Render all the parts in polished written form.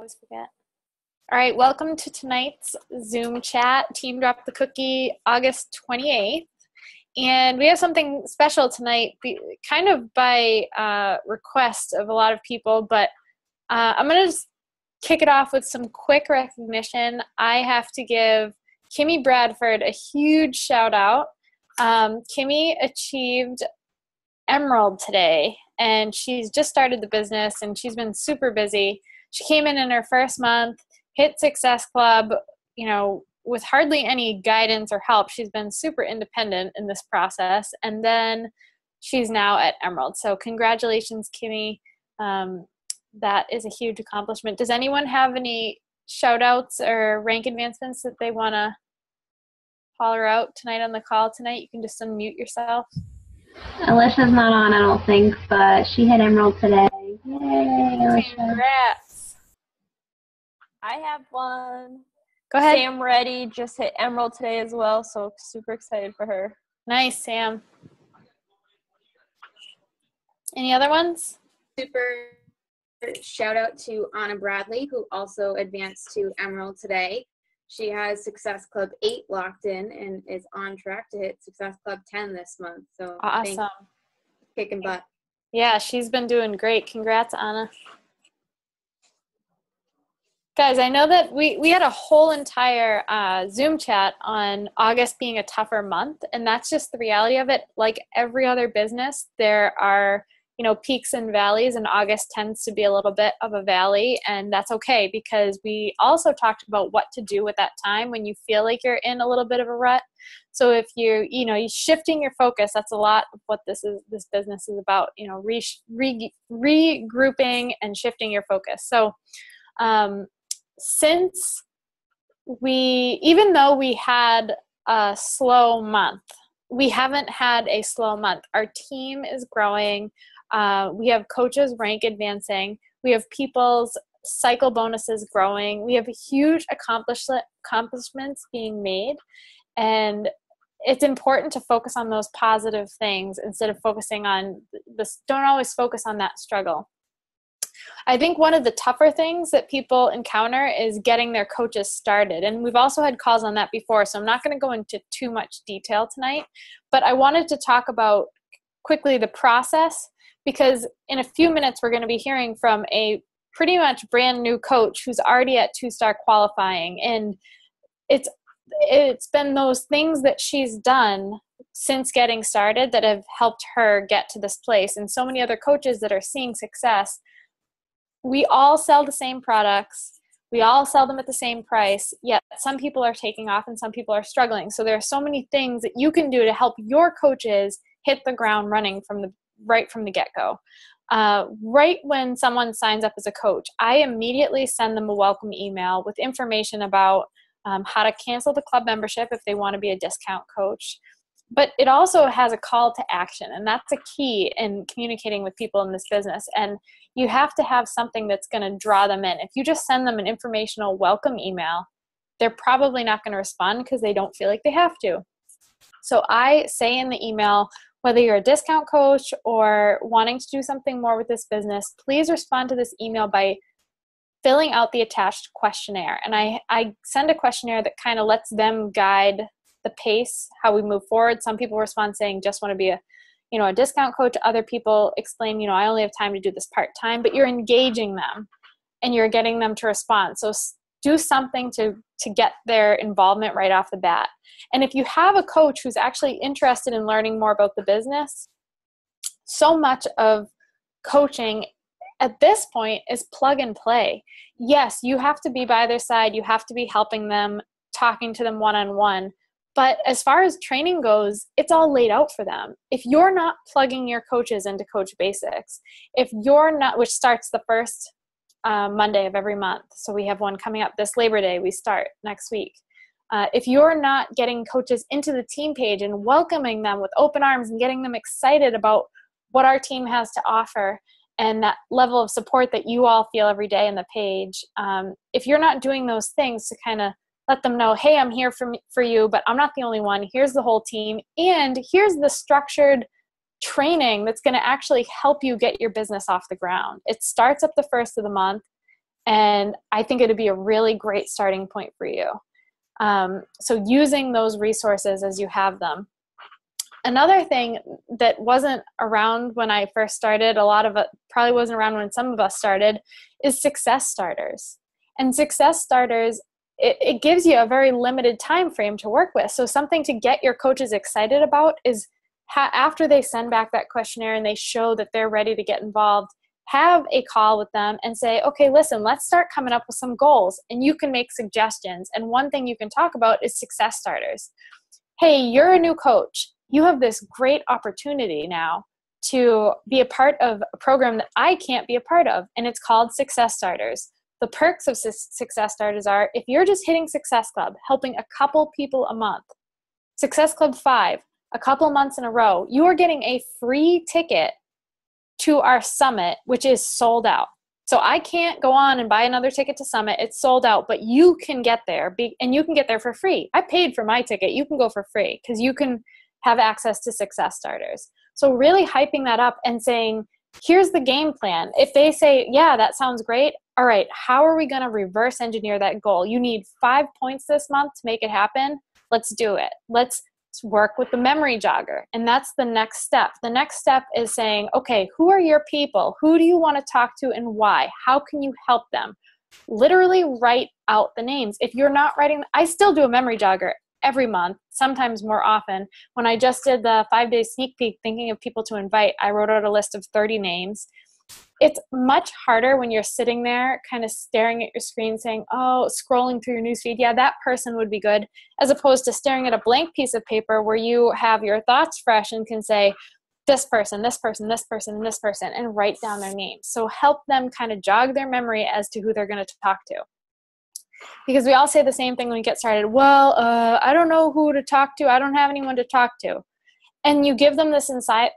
always forget. All right, welcome to tonight's Zoom chat, Team Drop the Cookie, August 28th. And we have something special tonight, kind of by request of a lot of people, but I'm going to just kick it off with some quick recognition. I have to give Kimmy Bradford a huge shout out. Kimmy achieved Emerald today, and she's just started the business, and she's been super busy. She came in her first month, hit Success Club, with hardly any guidance or help. She's been super independent in this process, and then she's now at Emerald. So congratulations, Kimmy. That is a huge accomplishment. Does anyone have any shout outs or rank advancements that they want to holler out tonight on the call tonight? You can just unmute yourself. Alyssa's not on, I don't think, but she hit Emerald today. Yay, Alyssa. Congrats. I have one. Go ahead. Sam Reddy just hit Emerald today as well, so super excited for her. Nice, Sam. Any other ones? Super shout out to Anna Bradley, who also advanced to Emerald today. She has Success Club 8 locked in and is on track to hit Success Club 10 this month. So awesome. Kicking butt. Yeah, she's been doing great. Congrats, Anna. Guys, I know that we had a whole entire Zoom chat on August being a tougher month, and that's just the reality of it. Like every other business, there are peaks and valleys, and August tends to be a little bit of a valley, and that's okay because we also talked about what to do with that time when you feel like you're in a little bit of a rut. So if you're shifting your focus, that's a lot of what this business is about, regrouping and shifting your focus. So since even though we had a slow month, we haven't had a slow month. Our team is growing. We have coaches rank advancing. We have people's cycle bonuses growing. We have huge accomplishments being made. And it's important to focus on those positive things instead of focusing on this. Don't always focus on that struggle. I think one of the tougher things that people encounter is getting their coaches started. And we've also had calls on that before, so I'm not going to go into too much detail tonight. But I wanted to talk about quickly the process, because in a few minutes we're going to be hearing from a pretty much brand new coach who's already at 2-star qualifying. And it's been those things that she's done since getting started that have helped her get to this place. And so many other coaches that are seeing success. We all sell the same products. We all sell them at the same price, yet some people are taking off and some people are struggling. So there are so many things that you can do to help your coaches hit the ground running right from the get-go. Right when someone signs up as a coach, I immediately send them a welcome email with information about how to cancel the club membership if they want to be a discount coach. But it also has a call to action, and that's a key in communicating with people in this business. And you have to have something that's going to draw them in. If you just send them an informational welcome email, they're probably not going to respond because they don't feel like they have to. So I say in the email, whether you're a discount coach or wanting to do something more with this business, please respond to this email by filling out the attached questionnaire. And I send a questionnaire that kind of lets them guide the pace, how we move forward. Some people respond saying, just want to be a discount coach. Other people explain, I only have time to do this part-time, but you're engaging them and you're getting them to respond. So do something to get their involvement right off the bat. And if you have a coach who's actually interested in learning more about the business, so much of coaching at this point is plug and play. Yes, you have to be by their side. You have to be helping them, talking to them one-on-one. But as far as training goes, it's all laid out for them. If you're not plugging your coaches into Coach Basics, if you're not, which starts the first Monday of every month. So we have one coming up this Labor Day. We start next week. If you're not getting coaches into the team page and welcoming them with open arms and getting them excited about what our team has to offer and that level of support that you all feel every day in the page, if you're not doing those things to kind of let them know, hey, I'm here for you, but I'm not the only one. Here's the whole team. And here's the structured training that's going to actually help you get your business off the ground. It starts up the first of the month. And I think it'd be a really great starting point for you. So using those resources as you have them. Another thing that wasn't around when I first started, a lot of it probably wasn't around when some of us started, is success starters. And success starters, it gives you a very limited time frame to work with. So something to get your coaches excited about is after they send back that questionnaire and they show that they're ready to get involved, have a call with them and say, okay, listen, let's start coming up with some goals, and you can make suggestions. And one thing you can talk about is success starters. Hey, you're a new coach. You have this great opportunity now to be a part of a program that I can't be a part of, and it's called Success Starters. The perks of Success Starters are, if you're just hitting Success Club, helping a couple people a month, Success Club 5, a couple months in a row, you are getting a free ticket to our summit, which is sold out. So I can't go on and buy another ticket to Summit. It's sold out, but you can get there, and you can get there for free. I paid for my ticket. You can go for free because you can have access to Success Starters. So really hyping that up and saying, here's the game plan. If they say, yeah, that sounds great. All right, how are we going to reverse engineer that goal? You need 5 points this month to make it happen. Let's do it. Let's work with the memory jogger. And that's the next step. The next step is saying, okay, who are your people? Who do you want to talk to and why? How can you help them? Literally write out the names. If you're not writing, I still do a memory jogger every month, sometimes more often. When I just did the 5-day sneak peek thinking of people to invite, I wrote out a list of 30 names. It's much harder when you're sitting there kind of staring at your screen saying, oh, scrolling through your newsfeed, yeah, that person would be good, as opposed to staring at a blank piece of paper where you have your thoughts fresh and can say, this person, this person, this person, and this person, and write down their names. So help them kind of jog their memory as to who they're going to talk to. Because we all say the same thing when we get started. Well, I don't know who to talk to. I don't have anyone to talk to. And you give them this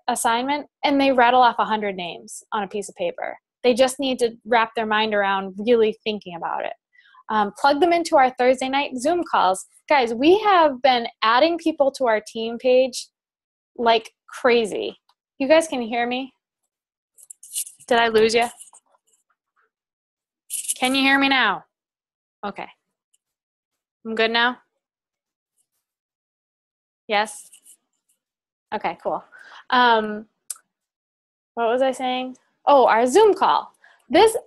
assignment, and they rattle off 100 names on a piece of paper. They just need to wrap their mind around really thinking about it. Plug them into our Thursday night Zoom calls. Guys, we have been adding people to our team page like crazy. You guys can hear me? Did I lose you? Can you hear me now? Okay. I'm good now? Yes? Okay, cool. What was I saying? Oh, our Zoom call.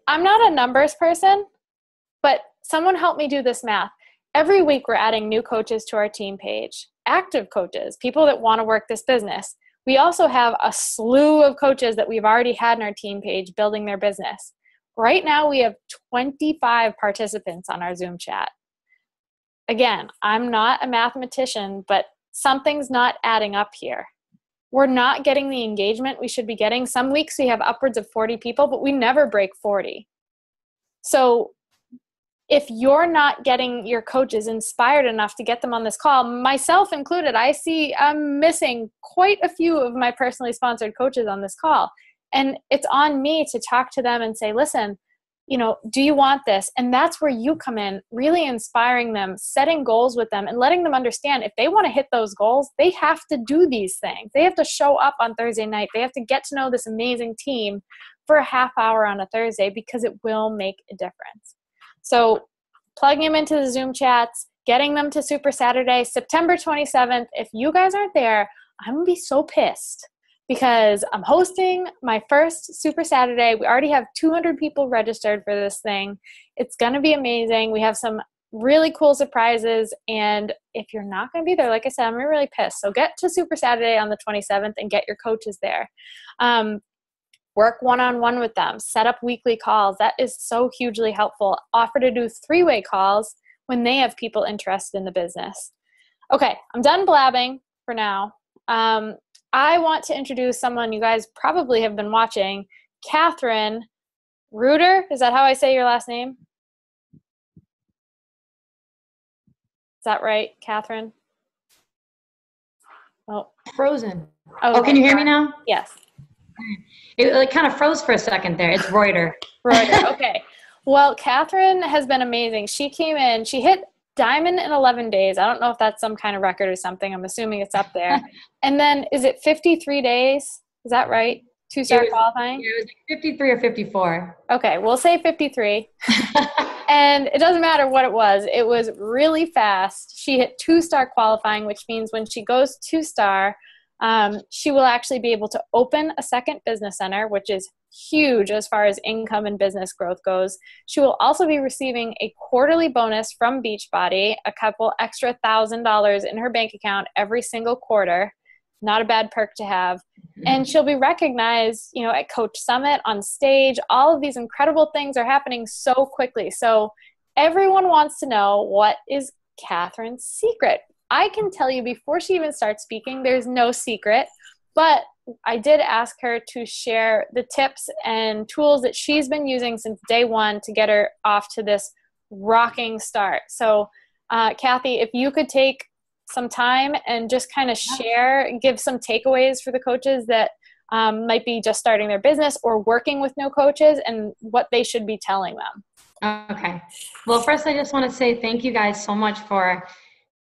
I'm not a numbers person, but someone help me do this math. Every week we're adding new coaches to our team page, active coaches, people that want to work this business. We also have a slew of coaches that we've already had in our team page building their business. Right now we have 25 participants on our Zoom chat. Again, I'm not a mathematician, but something's not adding up here. We're not getting the engagement we should be getting. Some weeks we have upwards of 40 people, but we never break 40. So if you're not getting your coaches inspired enough to get them on this call, myself included, I'm missing quite a few of my personally sponsored coaches on this call. And it's on me to talk to them and say, listen, do you want this? And that's where you come in, really inspiring them, setting goals with them, and letting them understand if they want to hit those goals, they have to do these things. They have to show up on Thursday night. They have to get to know this amazing team for a half hour on a Thursday because it will make a difference. So plugging them into the Zoom chats, getting them to Super Saturday, September 27th. If you guys aren't there, I'm going to be so pissed. Because I'm hosting my first Super Saturday. We already have 200 people registered for this thing. It's going to be amazing. We have some really cool surprises. And if you're not going to be there, like I said, I'm really pissed. So get to Super Saturday on the 27th and get your coaches there. Work one-on-one with them. Set up weekly calls. That is so hugely helpful. Offer to do 3-way calls when they have people interested in the business. Okay, I'm done blabbing for now. I want to introduce someone you guys probably have been watching, Kathi Reuter. Is that how I say your last name? Is that right, Kathi? Oh, Frozen. Oh, can you hear me now? Yes. It kind of froze for a second there. It's Reuter. Reuter, okay. Well, Kathi has been amazing. She came in, she hit Diamond in 11 days. I don't know if that's some kind of record or something. I'm assuming it's up there. And then is it 53 days? Is that right? 2-star qualifying? Yeah, it was like 53 or 54. Okay, we'll say 53. And it doesn't matter what it was. It was really fast. She hit 2-star qualifying, which means when she goes 2-star, she will actually be able to open a second business center, which is huge as far as income and business growth goes. She will also be receiving a quarterly bonus from Beachbody, a couple extra $1,000 in her bank account every single quarter. Not a bad perk to have. And she'll be recognized, at Coach Summit, on stage. All of these incredible things are happening so quickly. So everyone wants to know, what is Catherine's secret? I can tell you before she even starts speaking, there's no secret. But I did ask her to share the tips and tools that she's been using since day one to get her off to this rocking start. So, Kathi, if you could take some time and just kind of share, give some takeaways for the coaches that might be just starting their business or working with no coaches, and what they should be telling them. Okay. Well, first I just want to say thank you guys so much for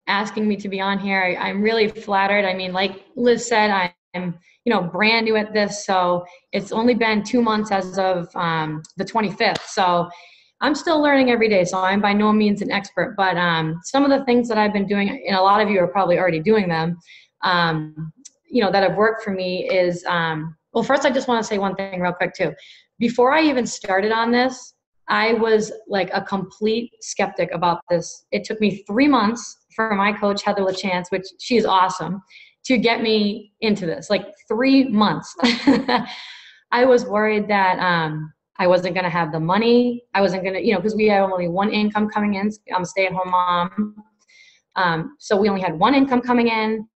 asking me to be on here. I'm really flattered. I mean, like Liz said, I'm brand new at this, so it's only been 2 months as of the 25th. So I'm still learning every day, so I'm by no means an expert. But some of the things that I've been doing, and a lot of you are probably already doing them, that have worked for me is, well, first I just want to say one thing real quick too. Before I even started on this, I was like a complete skeptic about this. It took me 3 months for my coach, Heather LaChance, which she is awesome, to get me into this, like 3 months. I was worried that I wasn't going to have the money. I wasn't going to, because we had only one income coming in. I'm a stay-at-home mom. So we only had one income coming in.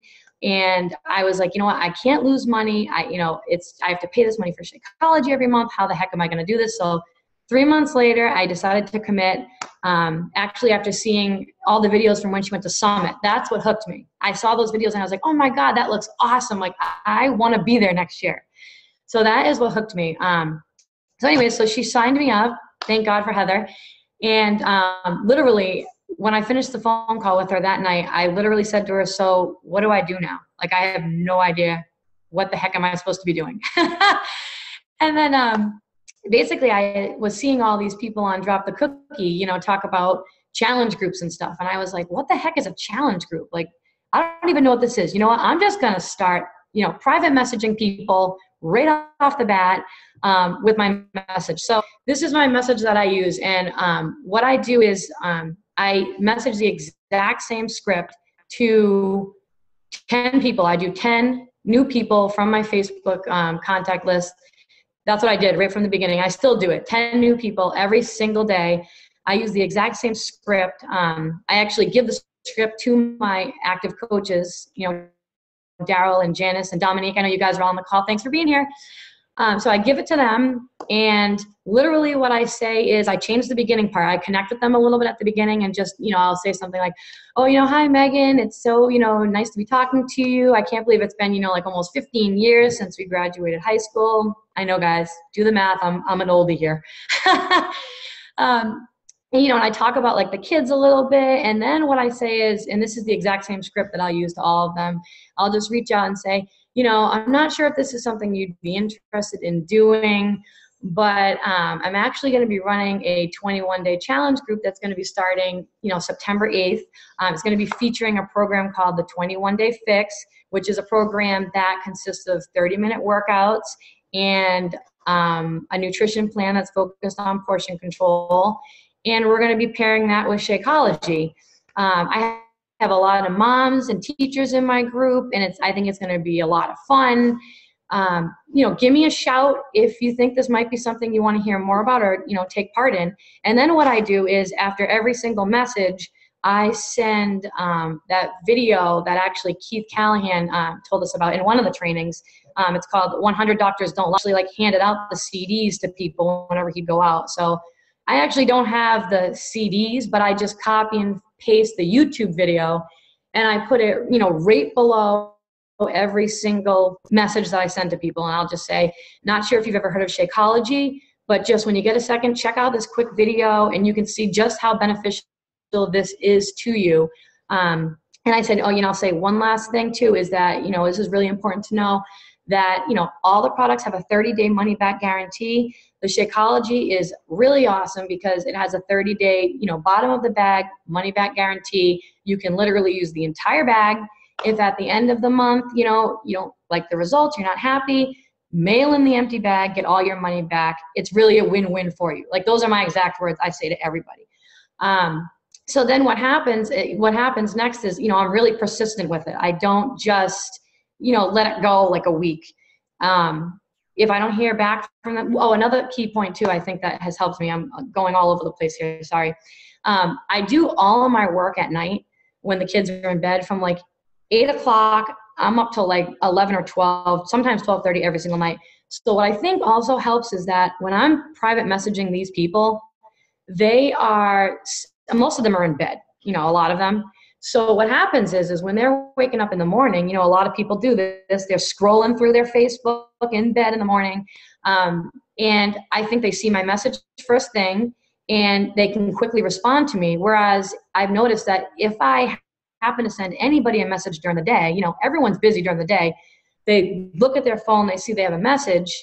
And I was like, I can't lose money. I have to pay this money for Shakeology every month. How the heck am I going to do this? So 3 months later, I decided to commit. Actually, after seeing all the videos from when she went to Summit, that's what hooked me. I saw those videos and I was like, oh my God, that looks awesome. Like, I want to be there next year. So that is what hooked me. So anyway, so she signed me up. Thank God for Heather. And literally, when I finished the phone call with her that night, I literally said to her, so what do I do now? Like, I have no idea what the heck am I supposed to be doing? And then basically I was seeing all these people on Drop the Cookie, talk about challenge groups and stuff. And I was like, what the heck is a challenge group? Like, I don't even know what this is. You know what? I'm just going to start, private messaging people right off the bat with my message. So this is my message that I use. And what I do is I message the exact same script to 10 people. I do 10 new people from my Facebook contact list. That's what I did right from the beginning. I still do it. 10 new people every single day. I use the exact same script. I actually give the script to my active coaches, Daryl and Janice and Dominique. I know you guys are all on the call. Thanks for being here. So I give it to them, and literally what I say is I change the beginning part. I connect with them a little bit at the beginning and just, I'll say something like, oh, hi, Megan. It's so, nice to be talking to you. I can't believe it's been, like almost 15 years since we graduated high school. I know, guys, do the math. I'm an oldie here. And I talk about like the kids a little bit. And then what I say is, and this is the exact same script that I'll use to all of them, I'll just reach out and say, I'm not sure if this is something you'd be interested in doing, but I'm actually going to be running a 21-day challenge group that's going to be starting, September 8th. It's going to be featuring a program called the 21-Day Fix, which is a program that consists of 30-minute workouts and a nutrition plan that's focused on portion control. And we're going to be pairing that with Shakeology. I have a lot of moms and teachers in my group, and I think it's going to be a lot of fun. Give me a shout if you think this might be something you want to hear more about or, take part in. And then what I do is after every single message, I send that video that actually Keith Callahan told us about in one of the trainings. It's called 100 Doctors Don't Lie. Actually, like handed out the CDs to people whenever he'd go out. So I actually don't have the CDs, but I just copy and paste the YouTube video, and I put it, right below every single message that I send to people. And I'll just say, not sure if you've ever heard of Shakeology, but just when you get a second, check out this quick video and you can see just how beneficial this is to you. And I said, I'll say one last thing too, is that, this is really important to know that, you know, all the products have a 30-day money-back guarantee. The Shakeology is really awesome because it has a 30-day, you know, bottom of the bag money-back guarantee. You can literally use the entire bag. If at the end of the month, you know, you don't like the results, you're not happy, mail in the empty bag, get all your money back. It's really a win-win for you. Like, those are my exact words I say to everybody. So then what happens next is, you know, I'm really persistent with it. I don't just, you know, let it go like a week. If I don't hear back from them, oh, another key point too, I think that has helped me. I'm going all over the place here, sorry. I do all of my work at night when the kids are in bed from like 8 o'clock, I'm up till like 11 or 12, sometimes 12:30 every single night. So what I think also helps is that when I'm private messaging these people, most of them are in bed, you know, a lot of them. So what happens is when they're waking up in the morning, you know, a lot of people do this, they're scrolling through their Facebook in bed in the morning. And I think they see my message first thing and they can quickly respond to me. Whereas I've noticed that if I happen to send anybody a message during the day, you know, everyone's busy during the day, they look at their phone, they see they have a message,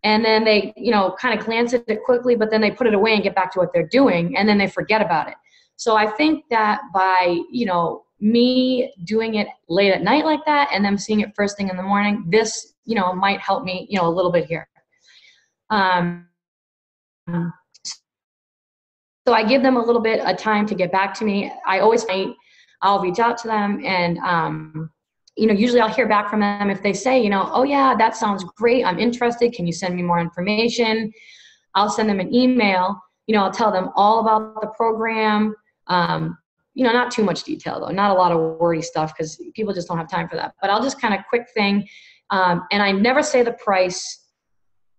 and then they, you know, kind of glance at it quickly, but then they put it away and get back to what they're doing, and then they forget about it. So I think that by, you know, me doing it late at night like that and them seeing it first thing in the morning, this, you know, might help me, you know, a little bit here. So I give them a little bit of time to get back to me. I'll reach out to them and, you know, usually I'll hear back from them if they say, you know, oh yeah, that sounds great, I'm interested, can you send me more information? I'll send them an email, you know, I'll tell them all about the program. You know, not too much detail though, not a lot of wordy stuff because people just don't have time for that. But I'll just kind of quick thing. And I never say the price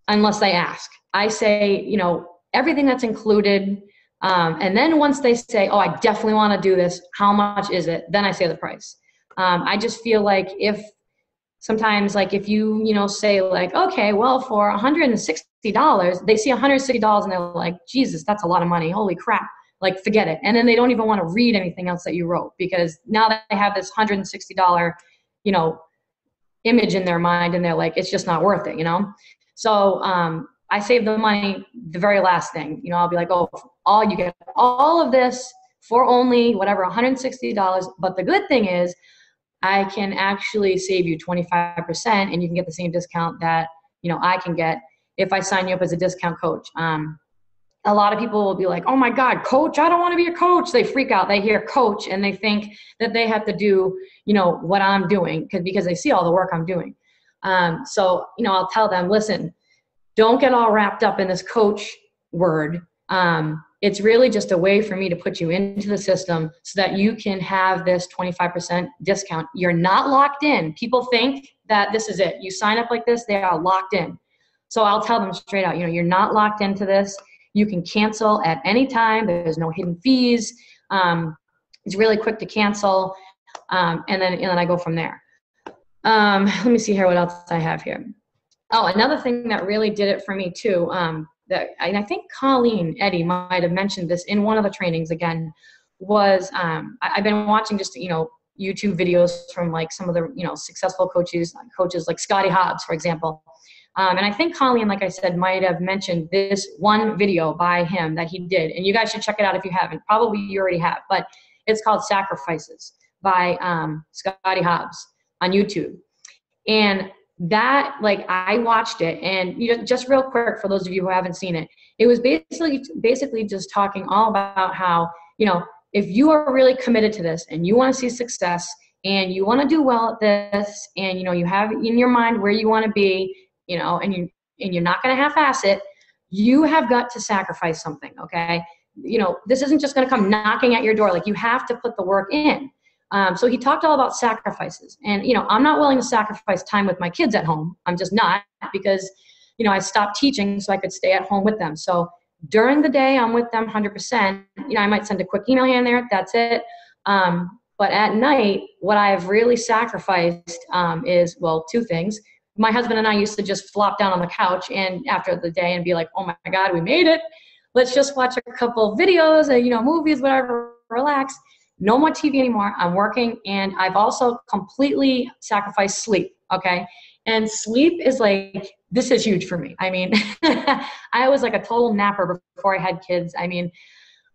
unless they ask. I say, you know, everything that's included. And then once they say, oh, I definitely want to do this, how much is it? Then I say the price. I just feel like sometimes like if you know, say like, okay, well, for $160, they see $160 and they're like, Jesus, that's a lot of money. Holy crap. Like, forget it. And then they don't even want to read anything else that you wrote because now they have this $160, you know, image in their mind and they're like, it's just not worth it, you know? So, I save the money, the very last thing, you know, I'll be like, oh, you get all of this for only whatever, $160. But the good thing is I can actually save you 25% and you can get the same discount that, you know, I can get if I sign you up as a discount coach. A lot of people will be like, oh my God, coach, I don't want to be a coach. They freak out. They hear coach and they think that they have to do, you know, what I'm doing because they see all the work I'm doing. So, you know, I'll tell them, listen, don't get all wrapped up in this coach word. It's really just a way for me to put you into the system so that you can have this 25% discount. You're not locked in. People think that this is it. You sign up like this, they are locked in. So I'll tell them straight out, you know, you're not locked into this. You can cancel at any time. There's no hidden fees. It's really quick to cancel. And then I go from there. Let me see here what else I have here. Oh, another thing that really did it for me too, and I think Colleen Eddy might have mentioned this in one of the trainings again, was I've been watching just, you know, YouTube videos from like some of the, you know, successful coaches like Scotty Hobbs, for example. And I think Colleen, like I said, might have mentioned this one video by him that he did. And you guys should check it out if you haven't. Probably you already have. But it's called Sacrifices by Scotty Hobbs on YouTube. And that, like, I watched it. And just real quick, for those of you who haven't seen it, it was basically just talking all about how, you know, if you are really committed to this and you want to see success and you want to do well at this and, you know, you have in your mind where you want to be, you know, and you're not going to half-ass it, you have got to sacrifice something, okay? You know, this isn't just going to come knocking at your door. Like, you have to put the work in. So he talked all about sacrifices. And, you know, I'm not willing to sacrifice time with my kids at home. I'm just not, because, you know, I stopped teaching so I could stay at home with them. So during the day, I'm with them 100%. You know, I might send a quick email here and there. That's it. But at night, what I've really sacrificed is, well, two things. My husband and I used to just flop down on the couch and after the day and be like, oh my God, we made it. Let's just watch a couple videos, you know, movies, whatever, relax. No more TV anymore. I'm working, and I've also completely sacrificed sleep, okay? And sleep is like, this is huge for me. I mean, I was like a total napper before I had kids. I mean,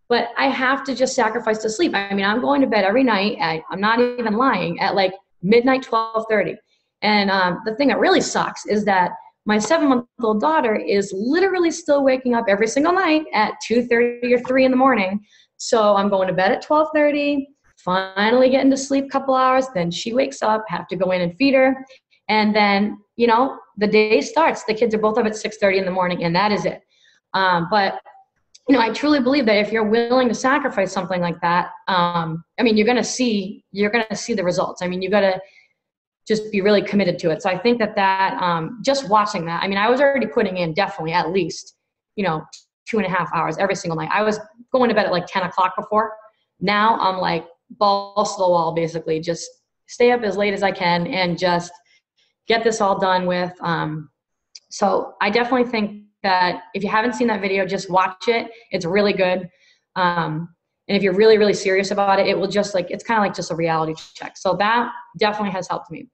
but I have to just sacrifice to sleep. I mean, I'm going to bed every night I'm not even lying, at like midnight, 12:30. And the thing that really sucks is that my 7-month-old daughter is literally still waking up every single night at 2:30 or 3 in the morning. So I'm going to bed at 12:30, finally getting to sleep a couple hours. Then she wakes up, have to go in and feed her. And then, you know, the day starts. The kids are both up at 6:30 in the morning, and that is it. But you know, I truly believe that if you're willing to sacrifice something like that, I mean, you're going to see the results. I mean, you got to just be really committed to it. So I think that just watching that, I mean, I was already putting in definitely at least, you know, 2.5 hours every single night. I was going to bed at like 10 o'clock before. Now I'm like balls to the wall, basically just stay up as late as I can and just get this all done with. So I definitely think that if you haven't seen that video, just watch it. It's really good. And if you're really, really serious about it, it will just like, it's kind of like just a reality check. So that definitely has helped me.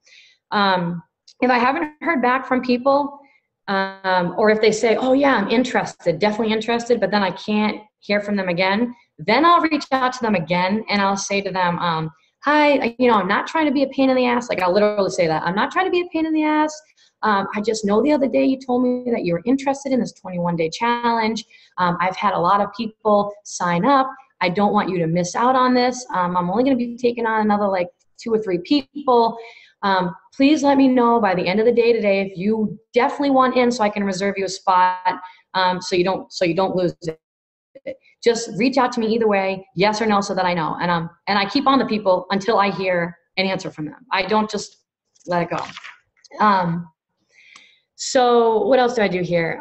If I haven't heard back from people, or if they say, oh yeah, I'm interested, definitely interested, but then I can't hear from them again, then I'll reach out to them again and I'll say to them, hi, you know, I'm not trying to be a pain in the ass. Like I'll literally say that. I'm not trying to be a pain in the ass. I just know the other day you told me that you were interested in this 21-day challenge. I've had a lot of people sign up. I don't want you to miss out on this. I'm only going to be taking on another like 2 or 3 people. Please let me know by the end of the day today if you definitely want in so I can reserve you a spot so you don't lose it. Just reach out to me either way, yes or no, so that I know. And I keep on the people until I hear an answer from them. I don't just let it go. So what else do I do here?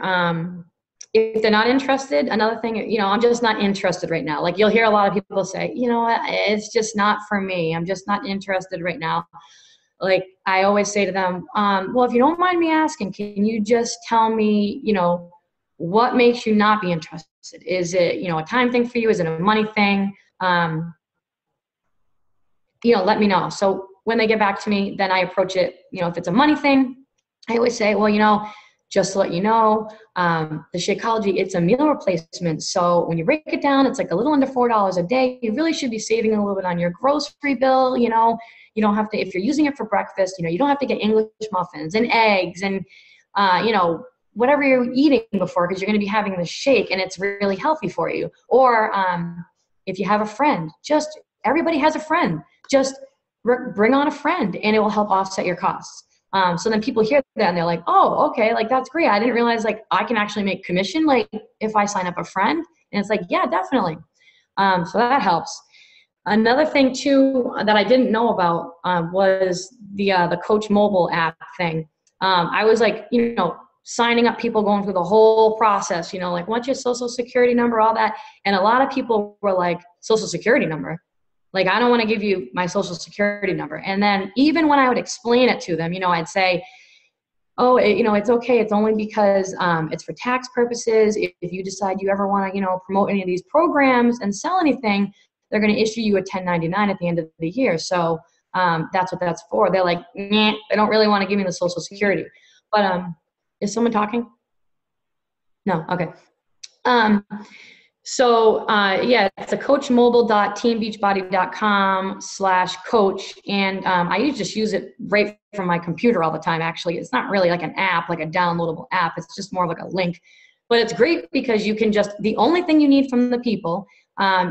If they're not interested, another thing, you know, I'm just not interested right now. Like you'll hear a lot of people say, you know what, it's just not for me. I'm just not interested right now. Like I always say to them, well, if you don't mind me asking, can you just tell me, you know, what makes you not be interested? Is it, you know, a time thing for you? Is it a money thing? You know, let me know. So when they get back to me, then I approach it, you know, if it's a money thing, I always say, well, you know, just to let you know, the Shakeology, it's a meal replacement. So when you break it down, it's like a little under $4 a day. You really should be saving a little bit on your grocery bill. You know, you don't have to, if you're using it for breakfast, you know, you don't have to get English muffins and eggs and, you know, whatever you're eating before, because you're going to be having the shake and it's really healthy for you. Or if you have a friend, just everybody has a friend, just bring on a friend and it will help offset your costs. So then people hear that and they're like, oh, okay, like that's great. I didn't realize like I can actually make commission like if I sign up a friend. And it's like, yeah, definitely. So that helps. Another thing too that I didn't know about was the Coach Mobile app thing. I was like, you know, signing up people, going through the whole process, you know, like what's your social security number, all that. And a lot of people were like, social security number? Like, I don't want to give you my social security number. And then even when I would explain it to them, you know, I'd say, oh, you know, it's okay. It's only because it's for tax purposes. If you decide you ever want to, you know, promote any of these programs and sell anything, they're going to issue you a 1099 at the end of the year. So that's what that's for. They're like, nah, they don't really want to give me the social security. But is someone talking? No, okay. So yeah, it's a coachmobile.teambeachbody.com/coach. And I just use it right from my computer all the time. Actually, it's not really like an app, like a downloadable app. It's just more like a link, but it's great because you can just, the only thing you need from the people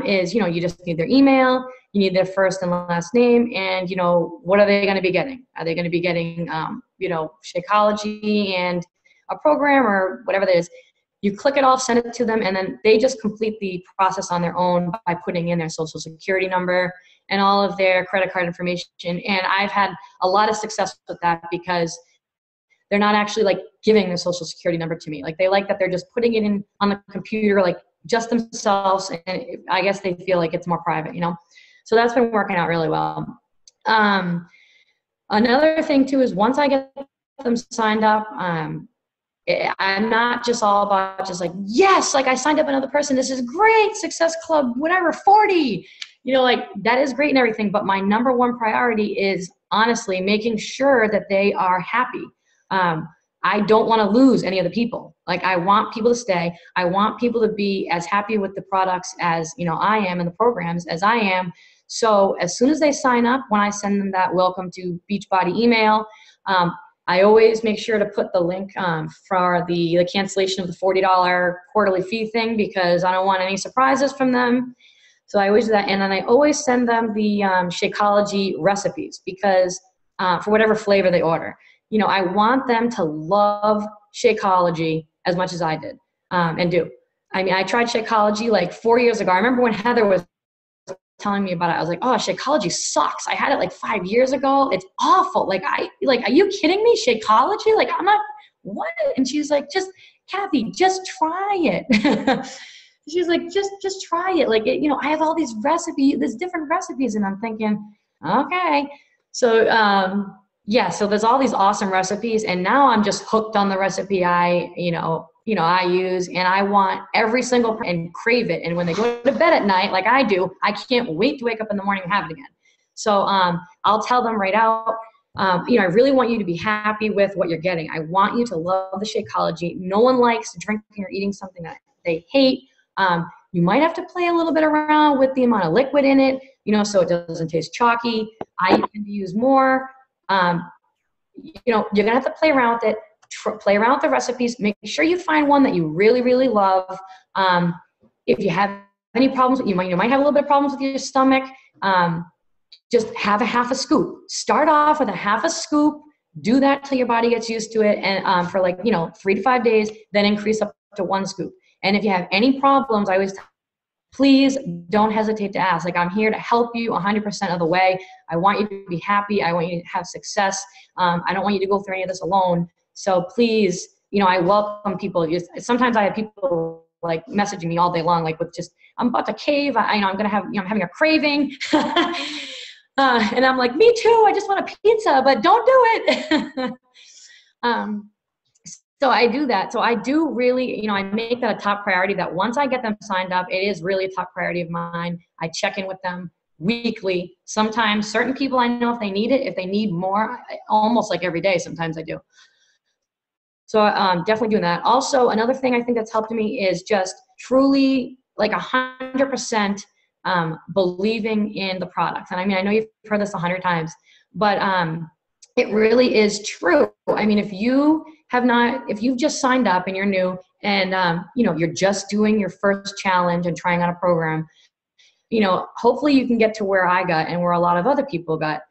is, you know, you just need their email, you need their first and last name, and, you know, what are they going to be getting? Are they going to be getting, you know, Shakeology and a program or whatever that is? You click it off, send it to them, and then they just complete the process on their own by putting in their social security number and all of their credit card information. And I've had a lot of success with that because they're not actually like giving their social security number to me. Like they like that they're just putting it in on the computer, like just themselves. And I guess they feel like it's more private, you know? So that's been working out really well. Another thing too is once I get them signed up, I'm not just all about just like, yes, like I signed up another person. This is great. Success Club, whatever, 40, you know, like that is great and everything. But my number one priority is honestly making sure that they are happy. I don't want to lose any of the people. Like, I want people to stay. I want people to be as happy with the products as, you know, I am, and the programs as I am. So as soon as they sign up, when I send them that welcome to Beachbody email, I always make sure to put the link for the cancellation of the $40 quarterly fee thing, because I don't want any surprises from them. So I always do that. And then I always send them the Shakeology recipes, because for whatever flavor they order. You know, I want them to love Shakeology as much as I did and do. I mean, I tried Shakeology like 4 years ago. I remember when Heather was telling me about it, I was like, oh, Shakeology sucks. I had it like 5 years ago. It's awful. Like, are you kidding me? Shakeology? Like, I'm not, what? And she's like, Kathi, just try it. She's like, just try it. Like, you know, I have all these recipes, there's different recipes. And I'm thinking, okay. So, yeah, so there's all these awesome recipes, and now I'm just hooked on the recipe I use, and I want every single and crave it. And when they go to bed at night, like I do, I can't wait to wake up in the morning and have it again. So I'll tell them right out, you know, I really want you to be happy with what you're getting. I want you to love the Shakeology. No one likes drinking or eating something that they hate. You might have to play a little bit around with the amount of liquid in it, you know, so it doesn't taste chalky. I tend to use more. You know, you're gonna have to play around with it, play around with the recipes, make sure you find one that you really, really love. If you have any problems, you might have a little bit of problems with your stomach, just have a half a scoop. Start off with a half a scoop, do that till your body gets used to it, and for like, you know, 3 to 5 days, then increase up to 1 scoop. And if you have any problems, I always please don't hesitate to ask. Like, I'm here to help you 100% of the way. I want you to be happy. I want you to have success. I don't want you to go through any of this alone. So please, you know, I welcome people. Sometimes I have people like messaging me all day long, like with just, I'm about to cave. I'm having a craving. And I'm like, me too. I just want a pizza, but don't do it. So I do that. So I do really, you know, I make that a top priority, that once I get them signed up, it is really a top priority of mine. I check in with them weekly. Sometimes certain people I know if they need it, if they need more, almost like every day, sometimes I do. So definitely doing that. Also, another thing I think that's helped me is just truly like 100% believing in the product. And I mean, I know you've heard this 100 times, but it really is true. I mean, if you've just signed up and you're new and, you know, you're just doing your first challenge and trying out a program, you know, hopefully you can get to where I got and where a lot of other people got.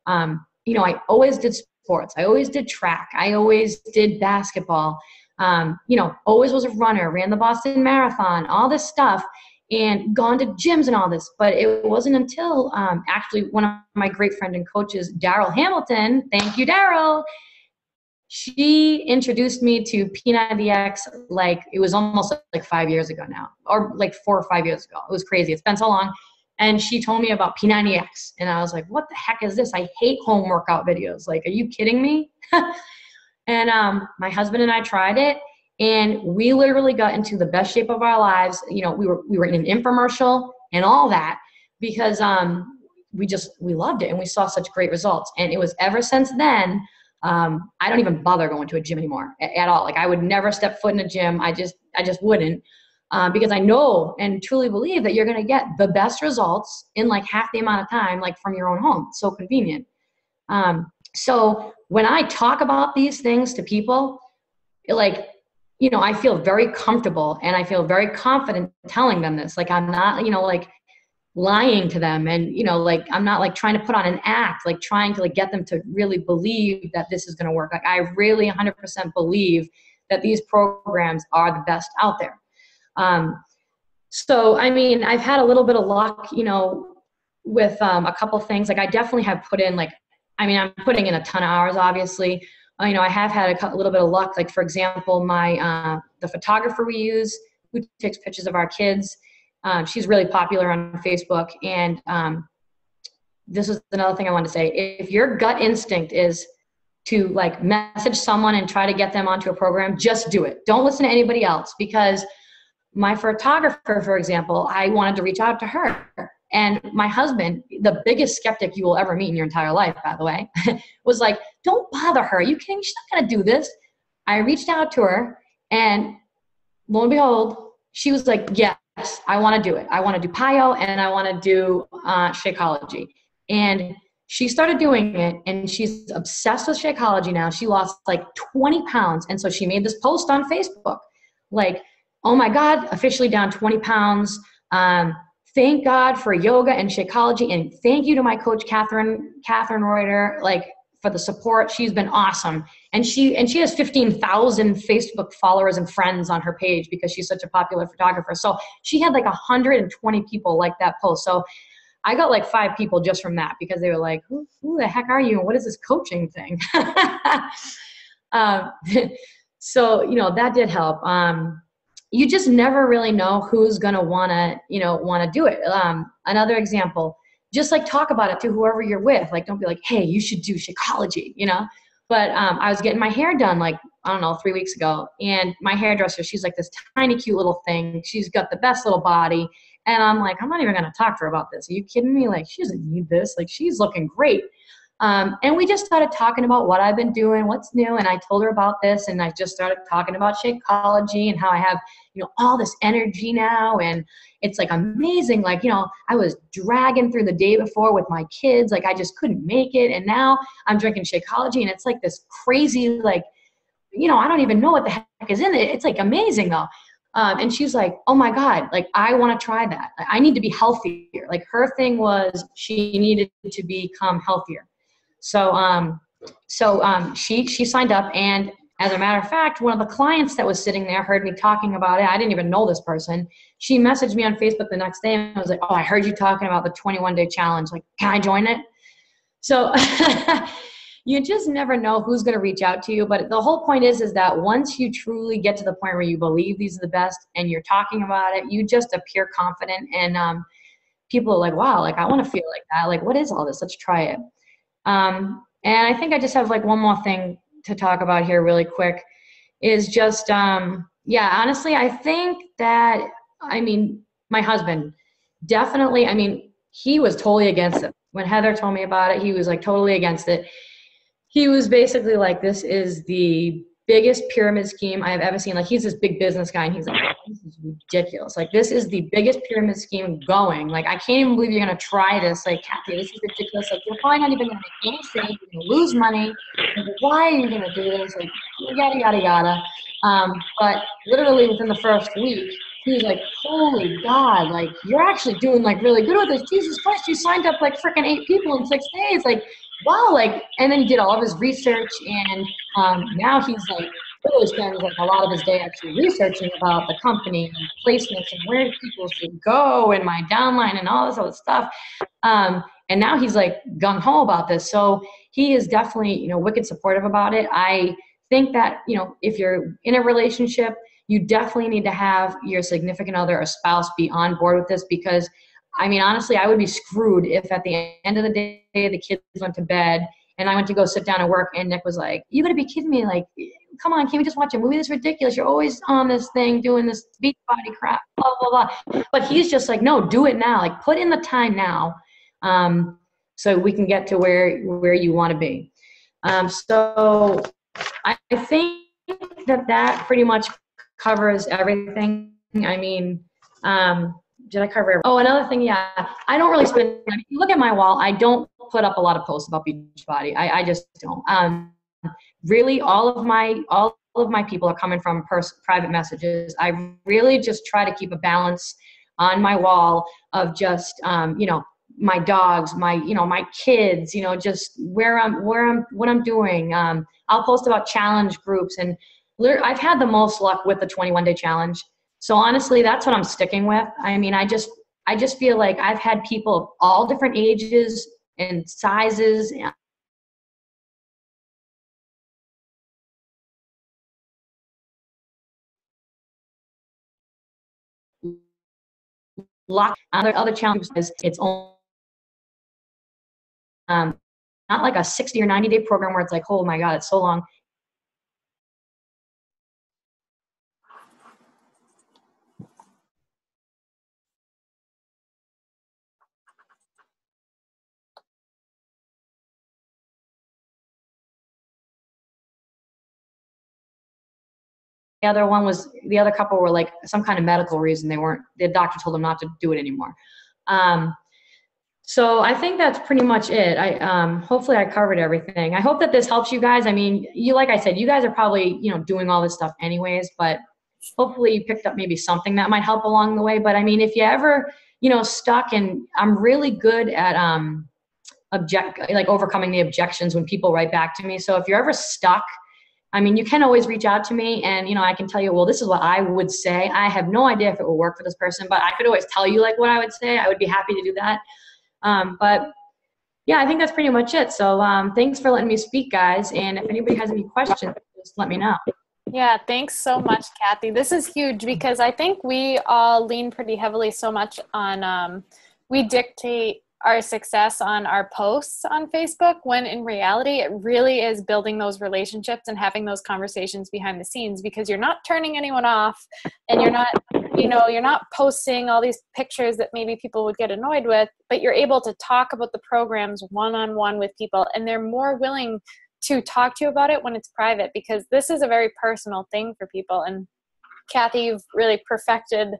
You know, I always did sports. I always did track. I always did basketball. You know, always was a runner, ran the Boston Marathon, all this stuff, and gone to gyms and all this. But it wasn't until actually one of my great friend and coaches, Daryl Hamilton, thank you, Daryl, she introduced me to P90X, like it was almost like 5 years ago now, or like 4 or 5 years ago. It was crazy. It's been so long. And she told me about P90X. And I was like, what the heck is this? I hate home workout videos. Like, are you kidding me? And my husband and I tried it, and we literally got into the best shape of our lives. You know, we were in an infomercial and all that because we loved it and we saw such great results. And it was ever since then, I don't even bother going to a gym anymore at all. Like, I would never step foot in a gym. I just wouldn't, because I know and truly believe that you're going to get the best results in like half the amount of time, like from your own home. It's so convenient. So when I talk about these things to people, like, you know, I feel very comfortable and I feel very confident telling them this. Like, I'm not, you know, like lying to them, and, you know, like, I'm not like trying to put on an act, like trying to like get them to really believe that this is going to work. Like, I really 100% believe that these programs are the best out there. So, I mean, I've had a little bit of luck, you know, with a couple things. Like, I definitely have put in like, I mean, I'm putting in a ton of hours, obviously. You know, I have had a little bit of luck. Like, for example, the photographer we use, who takes pictures of our kids, she's really popular on Facebook. And this is another thing I wanted to say. If your gut instinct is to like message someone and try to get them onto a program, just do it. Don't listen to anybody else, because my photographer, for example, I wanted to reach out to her. And my husband, the biggest skeptic you will ever meet in your entire life, by the way, was like, don't bother her. Are you kidding? She's not going to do this. I reached out to her, and lo and behold, she was like, yes, I want to do it. I want to do PIO, and I want to do Shakeology. And she started doing it, and she's obsessed with Shakeology now. She lost like 20 pounds. And so she made this post on Facebook, like, oh my God, officially down 20 pounds. Thank God for yoga and Shakeology. And thank you to my coach, Kathi Reuter, like, for the support. She's been awesome. And she has 15,000 Facebook followers and friends on her page because she's such a popular photographer. So she had like 120 people like that post. So I got like 5 people just from that because they were like, who the heck are you? And what is this coaching thing? So, that did help. You just never really know who's going to want to do it. Another example, just like talk about it to whoever you're with. Like, don't be like, hey, you should do Shakeology, But I was getting my hair done like, I don't know, 3 weeks ago. And my hairdresser, she's like this tiny, cute little thing. She's got the best little body. And I'm like, I'm not even going to talk to her about this. Are you kidding me? Like, she doesn't need this. Like, she's looking great. And we just started talking about what I've been doing, what's new. And I told her about this, and I just started talking about Shakeology and how I have, all this energy now. And it's like amazing. Like, I was dragging through the day before with my kids. Like, I just couldn't make it. And now I'm drinking Shakeology, and it's like this crazy, like, I don't even know what the heck is in it. It's like amazing though. And she's like, oh my God, like, I want to try that. I need to be healthier. Like, her thing was she needed to become healthier. So she signed up, and as a matter of fact, one of the clients that was sitting there heard me talking about it. I didn't even know this person. She messaged me on Facebook the next day and was like, oh, I heard you talking about the 21-day challenge. Like, can I join it? So you just never know who's going to reach out to you. But the whole point is that once you truly get to the point where you believe these are the best and you're talking about it, you just appear confident, and people are like, wow, like, I want to feel like that. Like, what is all this? Let's try it. And I think I just have like one more thing to talk about here really quick is just, honestly, I think that, my husband definitely, he was totally against it. When Heather told me about it, he was like totally against it. He was basically like, this is the biggest pyramid scheme I have ever seen. Like, he's this big business guy, and he's like, this is ridiculous. Like, this is the biggest pyramid scheme going. Like, I can't even believe you're going to try this. Like, Kathi, this is ridiculous. Like, you're probably not even going to make any sales. You're going to lose money. Like, why are you going to do this? Like, yada, yada, yada. But literally within the first week, he was like, holy God, like, you're actually doing like really good with this. Jesus Christ, you signed up like freaking 8 people in 6 days. Like, wow. Like, and then he did all of his research, and now he's like really spends like a lot of his day actually researching about the company and placements and where people should go and my downline and all this other stuff. And now he's like gung-ho about this. So he is definitely, wicked supportive about it. I think that, if you're in a relationship, you definitely need to have your significant other or spouse be on board with this, because honestly, I would be screwed if at the end of the day, the kids went to bed and I went to go sit down and work, and Nick was like, you gotta be kidding me. Like, come on, can't we just watch a movie? This is ridiculous. You're always on this thing doing this Beachbody crap, blah, blah, blah. But he's just like, no, do it now. Like, put in the time now, so we can get to where you want to be. So I think that pretty much covers everything. Did I cover everything? Oh, another thing, yeah. I don't really spend, if you look at my wall, I don't put up a lot of posts about Beachbody. I just don't. Really, all of my people are coming from private messages. I really just try to keep a balance on my wall of just, my dogs, my kids, just what I'm doing. I'll post about challenge groups, and I've had the most luck with the 21-day challenge. So honestly, that's what I'm sticking with. I just feel like I've had people of all different ages and sizes. Other challenges is it's only not like a 60 or 90-day program where it's like, oh my God, it's so long. the other couple were like some kind of medical reason. The doctor told them not to do it anymore. So I think that's pretty much it. Hopefully I covered everything. I hope that this helps you guys. I mean, like I said, you guys are probably, doing all this stuff anyways, but hopefully you picked up maybe something that might help along the way. But I mean, if you ever, stuck, and I'm really good at, overcoming the objections when people write back to me. So if you're ever stuck, I mean, you can always reach out to me and, I can tell you, well, this is what I would say. I have no idea if it will work for this person, but I could always tell you like what I would say. I would be happy to do that. But yeah, I think that's pretty much it. So thanks for letting me speak, guys. And if anybody has any questions, just let me know. Yeah, thanks so much, Kathi. This is huge because I think we all lean pretty heavily so much on, we dictate our success on our posts on Facebook, when in reality, it really is building those relationships and having those conversations behind the scenes, because you're not turning anyone off and you're not, you're not posting all these pictures that maybe people would get annoyed with, but you're able to talk about the programs one-on-one with people, and they're more willing to talk to you about it when it's private, because this is a very personal thing for people. And Kathi, you've really perfected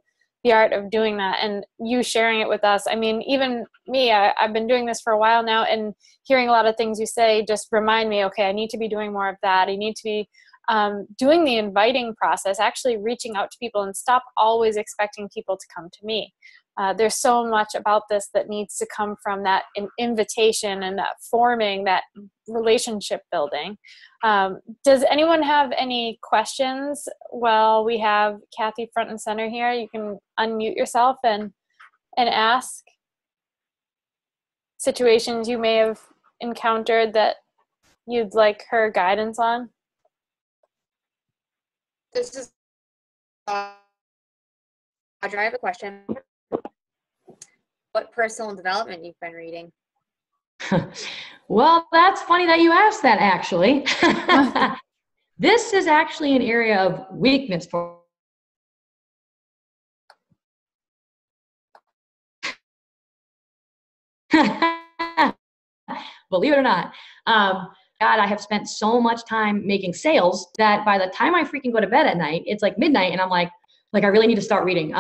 the art of doing that, and you sharing it with us. I mean, even me, I've been doing this for a while now, and hearing a lot of things you say just remind me, okay, I need to be doing more of that. I need to be doing the inviting process, actually reaching out to people, and stop always expecting people to come to me. There's so much about this that needs to come from that invitation and that forming, that relationship building. Does anyone have any questions? Well, we have Kathi front and center here. You can unmute yourself and ask situations you may have encountered that you'd like her guidance on. This is Audra. I have a question. What personal development you've been reading? Well, that's funny that you asked that, actually. This is actually an area of weakness for believe it or not. God, I have spent so much time making sales that by the time I freaking go to bed at night, it's like midnight, and I'm like I really need to start reading.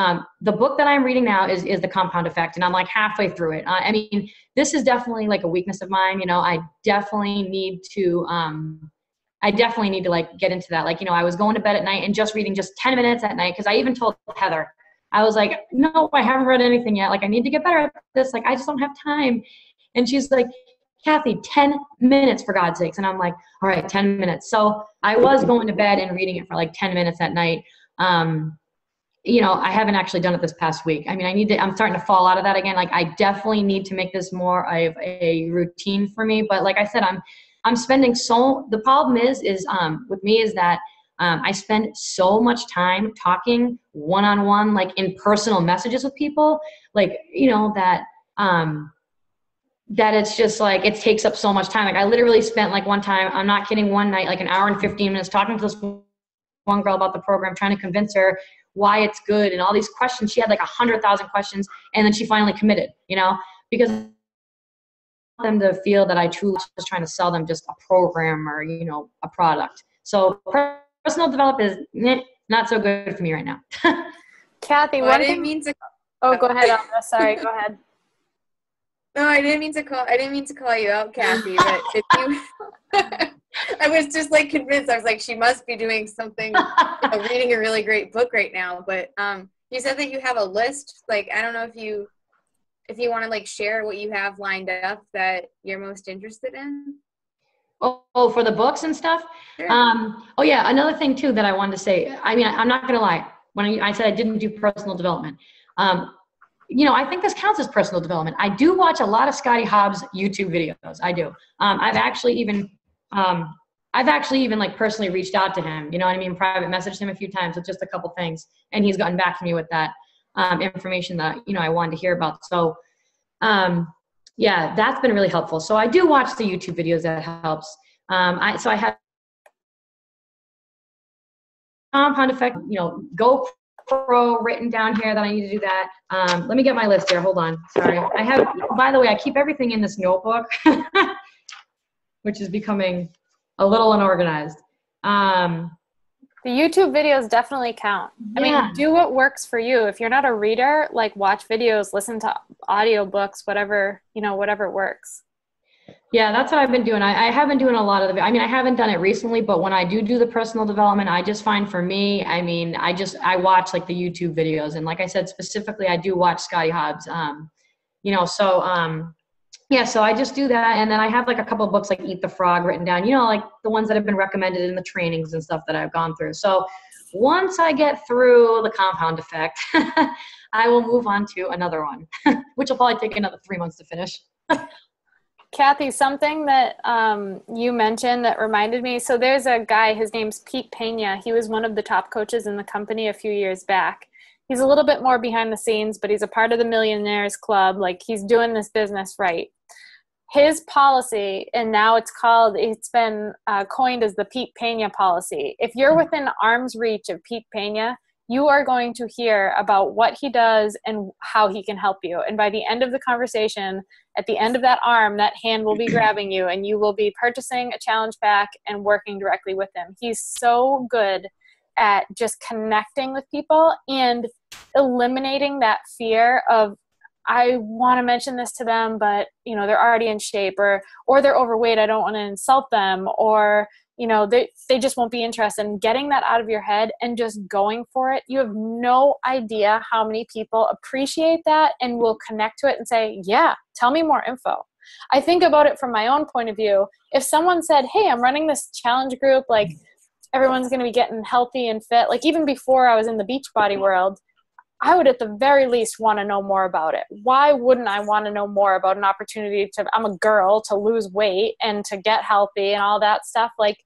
The book that I'm reading now is The Compound Effect, and I'm like halfway through it. I mean, this is definitely like a weakness of mine. I definitely need to like get into that. Like, I was going to bed at night and just reading just 10 minutes at night. Cause I even told Heather, I was like, no, I haven't read anything yet. Like, I need to get better at this. Like, I just don't have time. And she's like, Kathi, 10 minutes for God's sakes. And I'm like, all right, 10 minutes. So I was going to bed and reading it for like 10 minutes at night. I haven't actually done it this past week. I mean, I'm starting to fall out of that again. Like, I definitely need to make this more of a routine for me. But like I said, I'm spending the problem is with me is that I spend so much time talking one-on-one, like in personal messages with people, like, that it's just like, it takes up so much time. Like, I literally spent like one time, I'm not kidding, one night, like an hour and 15 minutes talking to this one girl about the program, trying to convince her why it's good and all these questions. She had like 100,000 questions, and then she finally committed, because I want them to feel that I truly was trying to sell them just a program or, a product. So personal development is not so good for me right now. Kathi, I didn't mean to. Oh, go ahead, Alma. Sorry, go ahead. No, I didn't mean to call you out, Kathi, but if you I was just like convinced. I was like, she must be doing something, reading a really great book right now. But you said that you have a list. Like, I don't know if you want to like share what you have lined up that you're most interested in. Oh, for the books and stuff? Sure. Oh yeah, another thing too that I wanted to say, I mean, I'm not gonna lie, when I said I didn't do personal development, I think this counts as personal development. I do watch a lot of Scotty Hobbs YouTube videos. I do. I've actually even like personally reached out to him, private messaged him a few times with just a couple things, and he's gotten back to me with that information that, I wanted to hear about. So, yeah, that's been really helpful. So I do watch the YouTube videos. That helps. So I have Compound Effect, GoPro written down here that I need to do that. Let me get my list here. Hold on. Sorry. By the way, I keep everything in this notebook, which is becoming a little unorganized. The YouTube videos definitely count. Yeah. I mean, do what works for you. If you're not a reader, like watch videos, listen to audiobooks, whatever, whatever works. Yeah, that's what I've been doing. I have been doing a lot of I haven't done it recently, but when I do the personal development, I just find for me, I watch like the YouTube videos. And like I said, specifically, I do watch Scotty Hobbs. Yeah, so I just do that. And then I have like a couple of books like Eat the Frog written down, like the ones that have been recommended in the trainings and stuff that I've gone through. So once I get through the compound effect, I will move on to another one, which will probably take another 3 months to finish. Kathi, something that you mentioned that reminded me. So there's a guy, his name's Pete Pena. He was one of the top coaches in the company a few years back. He's a little bit more behind the scenes, but he's a part of the Millionaires Club. Like, he's doing this business right. His policy, and now it's been coined as the Pete Pena policy. If you're within arm's reach of Pete Pena, you are going to hear about what he does and how he can help you. And by the end of the conversation, at the end of that arm, that hand will be grabbing you, and you will be purchasing a challenge pack and working directly with him. He's so good at just connecting with people and eliminating that fear of, I want to mention this to them, but they're already in shape, or they're overweight, I don't want to insult them, or they just won't be interested in getting that out of your head and just going for it. You have no idea how many people appreciate that and will connect to it and say, yeah, tell me more info. I think about it from my own point of view. If someone said, hey, I'm running this challenge group, like everyone's going to be getting healthy and fit, like even before I was in the Beachbody world, I would at the very least want to know more about it. Why wouldn't I want to know more about an opportunity I'm a girl, to lose weight and to get healthy and all that stuff? Like,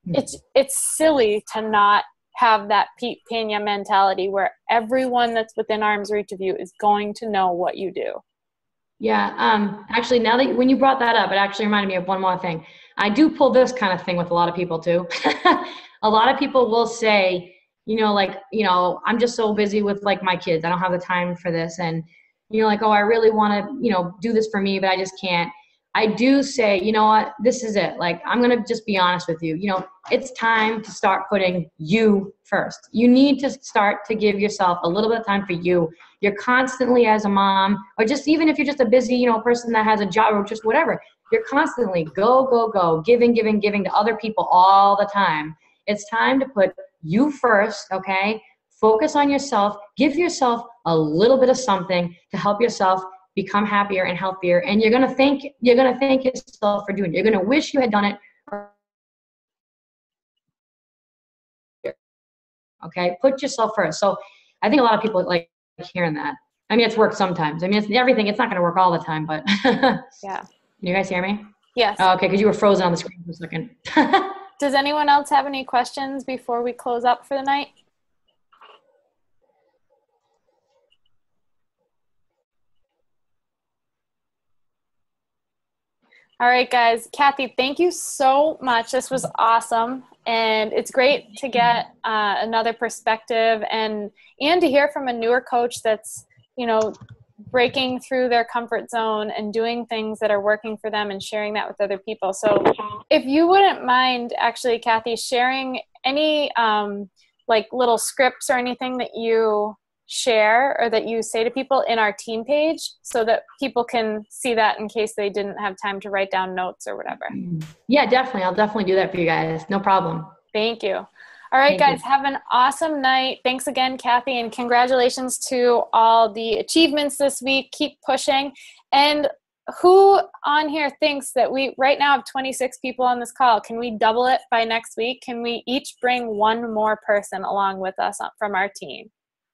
it's silly to not have that Pete Pena mentality where everyone that's within arm's reach of you is going to know what you do. Yeah. Actually, now that when you brought that up, it actually reminded me of one more thing. I do pull this kind of thing with a lot of people too. A lot of people will say, I'm just so busy with like my kids. I don't have the time for this. And, oh, I really want to, do this for me, but I just can't. I do say, you know what, this is it. Like, I'm going to just be honest with you. It's time to start putting you first. You need to start to give yourself a little bit of time for you. You're constantly, as a mom, or just even if you're just a busy, person that has a job or just whatever, you're constantly go, giving to other people all the time. It's time to put you first, okay? Focus on yourself. Give yourself a little bit of something to help yourself become happier and healthier. And you're gonna thank yourself for doing it. You're gonna wish you had done it. Okay, put yourself first. So I think a lot of people like hearing that. I mean, it's worked sometimes. I mean, it's everything. It's not gonna work all the time, but yeah. Can you guys hear me? Yes. Oh, okay, because you were frozen on the screen for a second. Does anyone else have any questions before we close up for the night? All right, guys. Kathi, thank you so much. This was awesome. And it's great to get another perspective and to hear from a newer coach that's, breaking through their comfort zone and doing things that are working for them and sharing that with other people. So if you wouldn't mind, actually, Kathi, sharing any like little scripts or anything that you share or that you say to people in our team page so that people can see that in case they didn't have time to write down notes or whatever. Yeah, definitely. I'll definitely do that for you guys. No problem. Thank you. All right, Thank guys, you. have an awesome night. Thanks again, Kathi, and congratulations to all the achievements this week. Keep pushing. And who on here thinks that we right now have 26 people on this call? Can we double it by next week? Can we each bring one more person along with us from our team?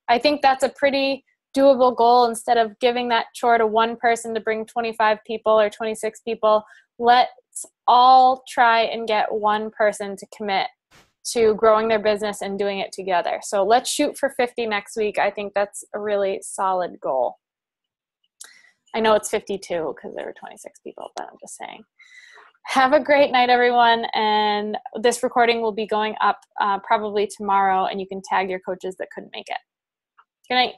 I think that's a pretty doable goal. Instead of giving that chore to one person to bring 25 people or 26 people, let's all try and get one person to commit to growing their business and doing it together. So let's shoot for 50 next week. I think that's a really solid goal. I know it's 52 because there were 26 people, but I'm just saying. Have a great night, everyone. And this recording will be going up probably tomorrow, and you can tag your coaches that couldn't make it. Good night.